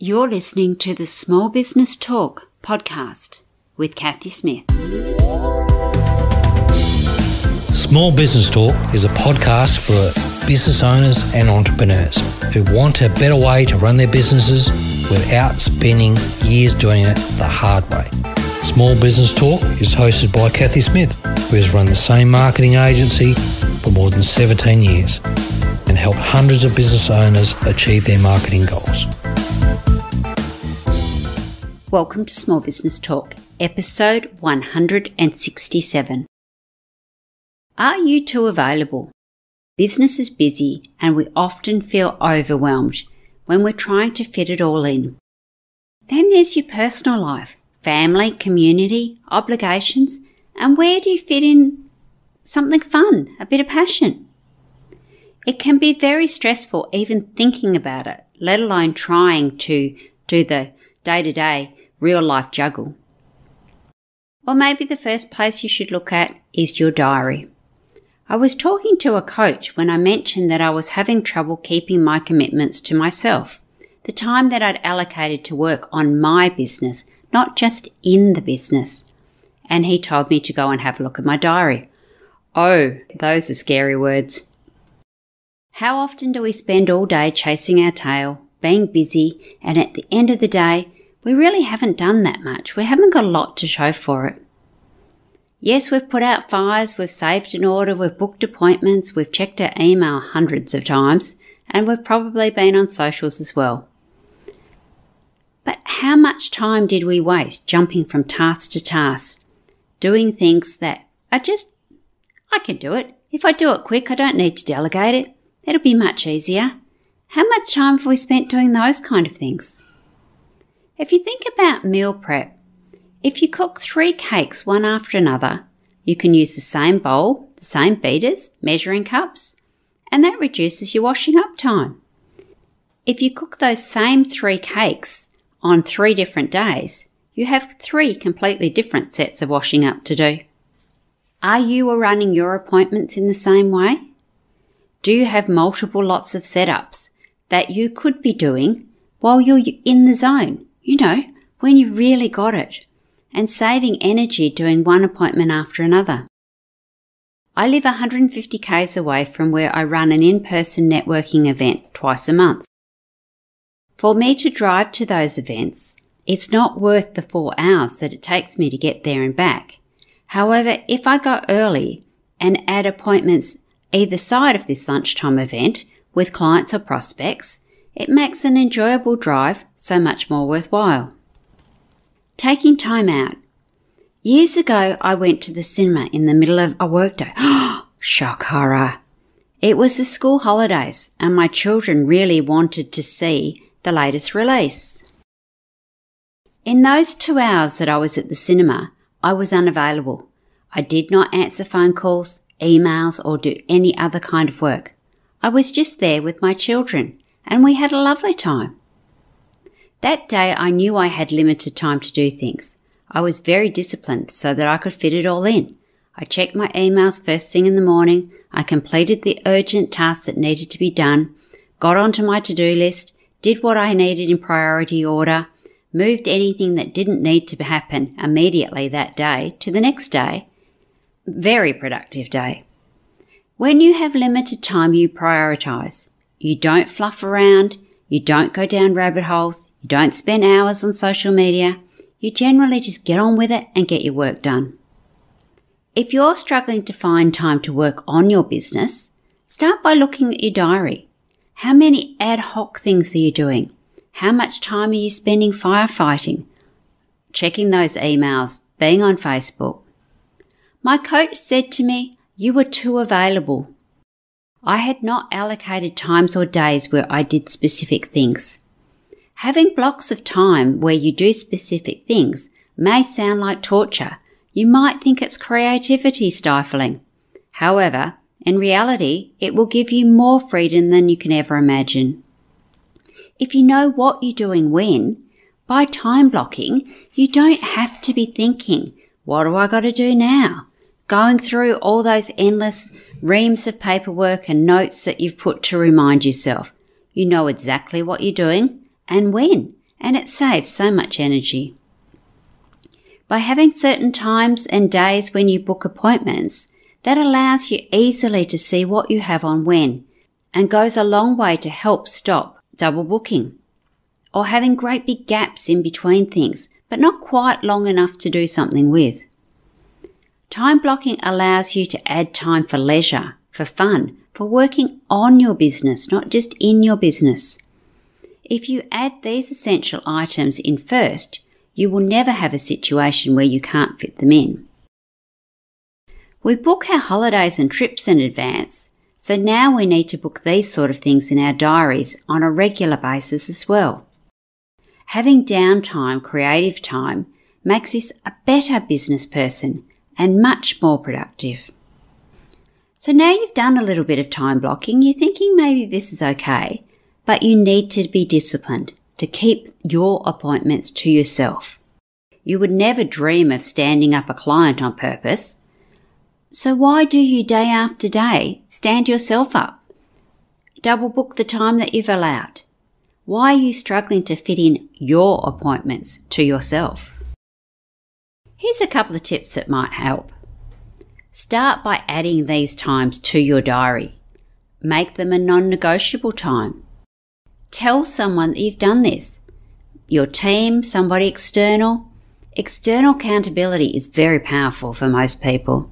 You're listening to the Small Business Talk podcast with Cathy Smith. Small Business Talk is a podcast for business owners and entrepreneurs who want a better way to run their businesses without spending years doing it the hard way. Small Business Talk is hosted by Cathy Smith, who has run the same marketing agency for more than 17 years and helped hundreds of business owners achieve their marketing goals. Welcome to Small Business Talk, episode 167. Are you too available? Business is busy and we often feel overwhelmed when we're trying to fit it all in. Then there's your personal life, family, community, obligations, and where do you fit in something fun, a bit of passion? It can be very stressful even thinking about it, let alone trying to do the day-to-day real-life juggle. Or maybe the first place you should look at is your diary. I was talking to a coach when I mentioned that I was having trouble keeping my commitments to myself, the time that I'd allocated to work on my business, not just in the business. And he told me to go and have a look at my diary. Oh, those are scary words. How often do we spend all day chasing our tail, being busy, and at the end of the day, we really haven't done that much. We haven't got a lot to show for it. Yes, we've put out fires, we've saved an order, we've booked appointments, we've checked our email hundreds of times, and we've probably been on socials as well. But how much time did we waste jumping from task to task, doing things that are just, I can do it. If I do it quick, I don't need to delegate it. It'll be much easier. How much time have we spent doing those kind of things? If you think about meal prep, if you cook 3 cakes one after another, you can use the same bowl, the same beaters, measuring cups, and that reduces your washing up time. If you cook those same 3 cakes on 3 different days, you have 3 completely different sets of washing up to do. Are you running your appointments in the same way? Do you have multiple lots of setups that you could be doing while you're in the zone? You know, when you really got it, and saving energy doing one appointment after another. I live 150 k's away from where I run an in-person networking event twice a month. For me to drive to those events, it's not worth the 4 hours that it takes me to get there and back. However, if I go early and add appointments either side of this lunchtime event with clients or prospects, it makes an enjoyable drive so much more worthwhile. Taking time out. Years ago, I went to the cinema in the middle of a workday. Shock horror. It was the school holidays and my children really wanted to see the latest release. In those 2 hours that I was at the cinema, I was unavailable. I did not answer phone calls, emails, or do any other kind of work. I was just there with my children, and we had a lovely time. That day I knew I had limited time to do things. I was very disciplined so that I could fit it all in. I checked my emails first thing in the morning, I completed the urgent tasks that needed to be done, got onto my to-do list, did what I needed in priority order, moved anything that didn't need to happen immediately that day to the next day. Very productive day. When you have limited time, you prioritise. You don't fluff around, you don't go down rabbit holes, you don't spend hours on social media, you generally just get on with it and get your work done. If you're struggling to find time to work on your business, start by looking at your diary. How many ad hoc things are you doing? How much time are you spending firefighting? Checking those emails, being on Facebook. My coach said to me, "You were too available." I had not allocated times or days where I did specific things. Having blocks of time where you do specific things may sound like torture. You might think it's creativity stifling. However, in reality, it will give you more freedom than you can ever imagine. If you know what you're doing when, by time blocking, you don't have to be thinking, what do I got to do now? Going through all those endless reams of paperwork and notes that you've put to remind yourself. You know exactly what you're doing and when, and it saves so much energy. By having certain times and days when you book appointments, that allows you easily to see what you have on when, and goes a long way to help stop double booking or having great big gaps in between things, but not quite long enough to do something with. Time blocking allows you to add time for leisure, for fun, for working on your business, not just in your business. If you add these essential items in first, you will never have a situation where you can't fit them in. We book our holidays and trips in advance, so now we need to book these sort of things in our diaries on a regular basis as well. Having downtime, creative time, makes us a better business person and much more productive. So now you've done a little bit of time blocking, you're thinking maybe this is okay, but you need to be disciplined to keep your appointments to yourself. You would never dream of standing up a client on purpose. So why do you day after day stand yourself up? Double book the time that you've allowed. Why are you struggling to fit in your appointments to yourself? Here's a couple of tips that might help. Start by adding these times to your diary. Make them a non-negotiable time. Tell someone that you've done this. Your team, somebody external. External accountability is very powerful for most people.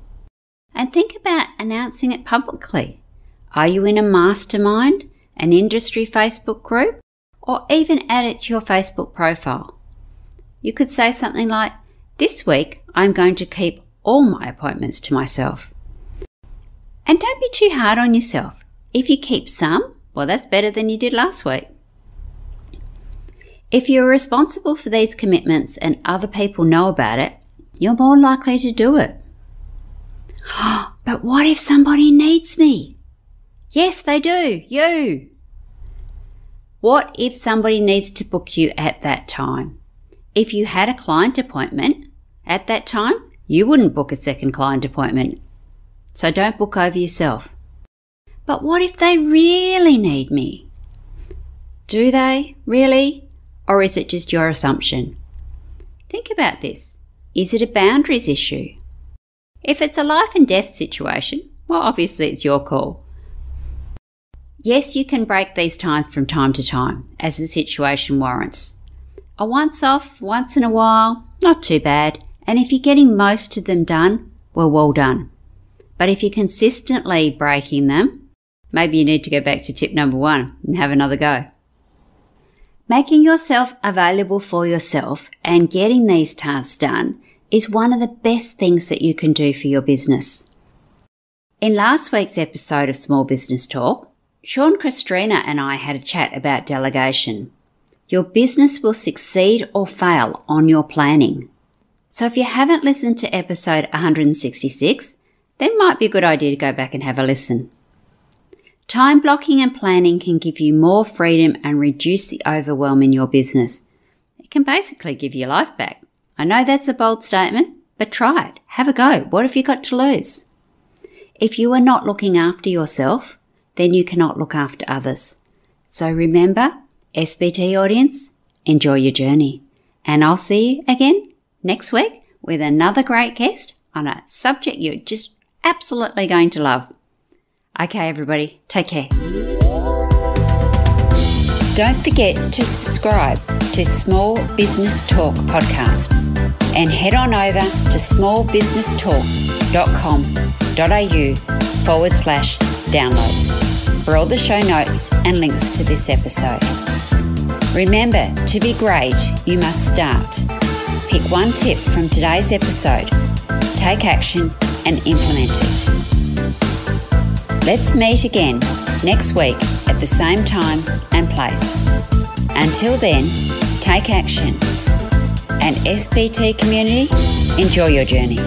And think about announcing it publicly. Are you in a mastermind, an industry Facebook group, or even add it to your Facebook profile? You could say something like, this week I'm going to keep all my appointments to myself. And don't be too hard on yourself. If you keep some, well, that's better than you did last week. If you're responsible for these commitments and other people know about it, you're more likely to do it. But what if somebody needs me? Yes, they do. You. What if somebody needs to book you at that time? If you had a client appointment at that time, you wouldn't book a second client appointment. So don't book over yourself. But what if they really need me? Do they really? Or is it just your assumption? Think about this. Is it a boundaries issue? If it's a life and death situation, well, obviously it's your call. Yes, you can break these times from time to time, as the situation warrants. A once-off, once in a while, not too bad. And if you're getting most of them done, well done. But if you're consistently breaking them, maybe you need to go back to tip number 1 and have another go. Making yourself available for yourself and getting these tasks done is one of the best things that you can do for your business. In last week's episode of Small Business Talk, Sean, Christina and I had a chat about delegation. Your business will succeed or fail on your planning. So if you haven't listened to episode 166, then it might be a good idea to go back and have a listen. Time blocking and planning can give you more freedom and reduce the overwhelm in your business. It can basically give your life back. I know that's a bold statement, but try it. Have a go. What have you got to lose? If you are not looking after yourself, then you cannot look after others. So remember, SBT audience, enjoy your journey. And I'll see you again next week with another great guest on a subject you're just absolutely going to love. Okay, everybody, take care. Don't forget to subscribe to Small Business Talk podcast and head on over to smallbusinestalk.com.au/downloads for all the show notes and links to this episode. Remember, to be great, you must start. Pick one tip from today's episode, take action and implement it. Let's meet again next week at the same time and place. Until then, take action. And SBT community, enjoy your journey.